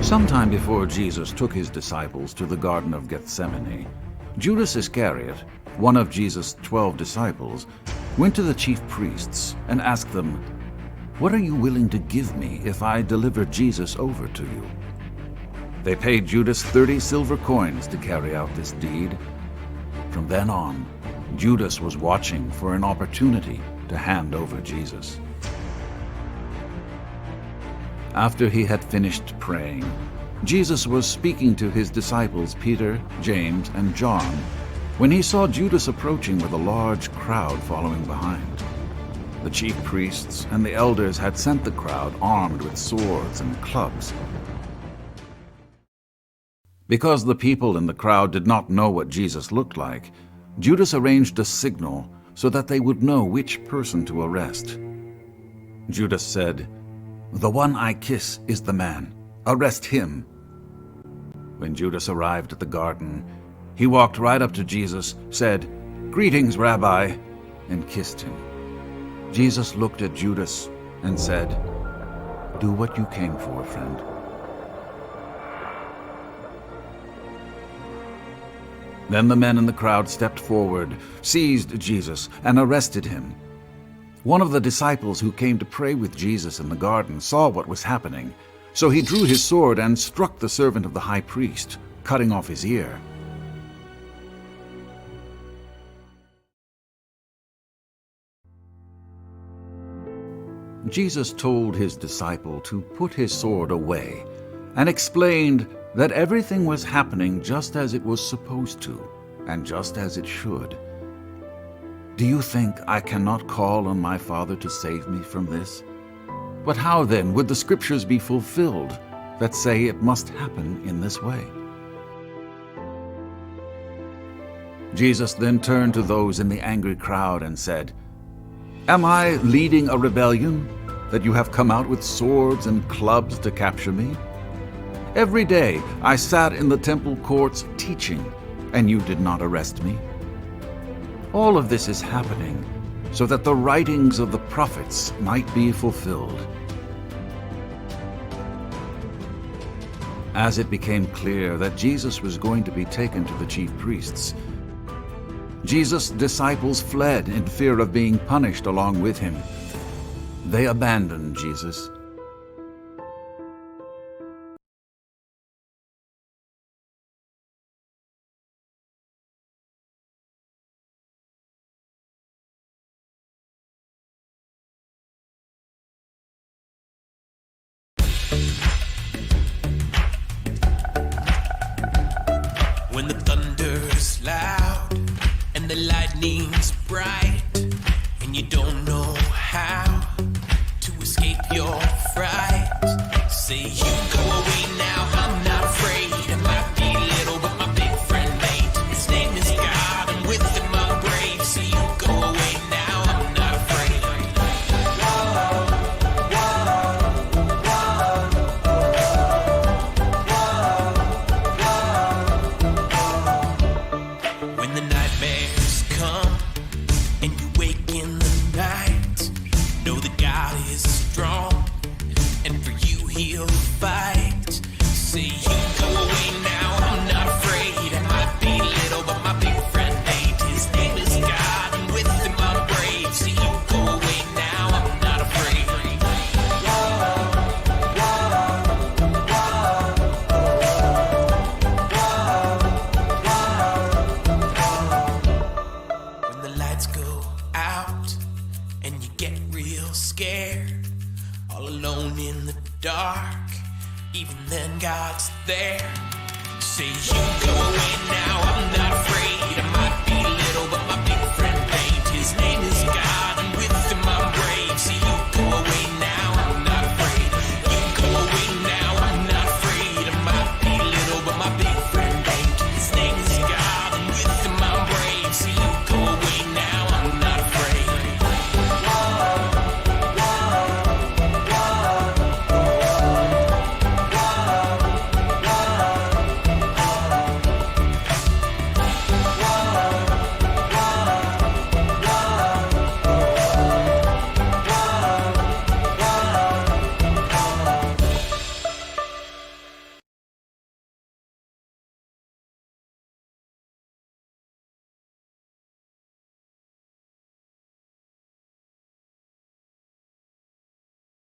Sometime before Jesus took his disciples to the Garden of Gethsemane, Judas Iscariot, one of Jesus' 12 disciples, went to the chief priests and asked them, "What are you willing to give me if I deliver Jesus over to you?" They paid Judas 30 silver coins to carry out this deed. From then on, Judas was watching for an opportunity to hand over Jesus. After he had finished praying, Jesus was speaking to his disciples Peter, James, and John when he saw Judas approaching with a large crowd following behind. The chief priests and the elders had sent the crowd armed with swords and clubs. Because the people in the crowd did not know what Jesus looked like, Judas arranged a signal so that they would know which person to arrest. Judas said, "The one I kiss is the man. Arrest him." When Judas arrived at the garden, he walked right up to Jesus, said, "Greetings, Rabbi," and kissed him. Jesus looked at Judas and said, "Do what you came for, friend." Then the men in the crowd stepped forward, seized Jesus, and arrested him. One of the disciples who came to pray with Jesus in the garden saw what was happening, so he drew his sword and struck the servant of the high priest, cutting off his ear. Jesus told his disciple to put his sword away and explained that everything was happening just as it was supposed to and just as it should. Do you think I cannot call on my Father to save me from this? But how then would the scriptures be fulfilled that say it must happen in this way? Jesus then turned to those in the angry crowd and said, "Am I leading a rebellion that you have come out with swords and clubs to capture me? Every day I sat in the temple courts teaching, and you did not arrest me. All of this is happening so that the writings of the prophets might be fulfilled." As it became clear that Jesus was going to be taken to the chief priests, Jesus' disciples fled in fear of being punished along with him. They abandoned Jesus. When the thunder's loud and the lightning's bright and you don't know how to escape your fright, say you go away now, I'm not afraid. I might be little but my big friend mate, his name is God and with him I'm brave. Say you go away now, I'm not afraid. When the nightmares come and you wake in the night, know that God is strong and for you he'll fight. Say you go away now, I'm not afraid. I might be little but my big friend mate, his name is God and with him I'm brave. Say you go away now, I'm not afraid. When the lights go out and you get real scared, all alone in the dark, even then God's there. Say you go away now.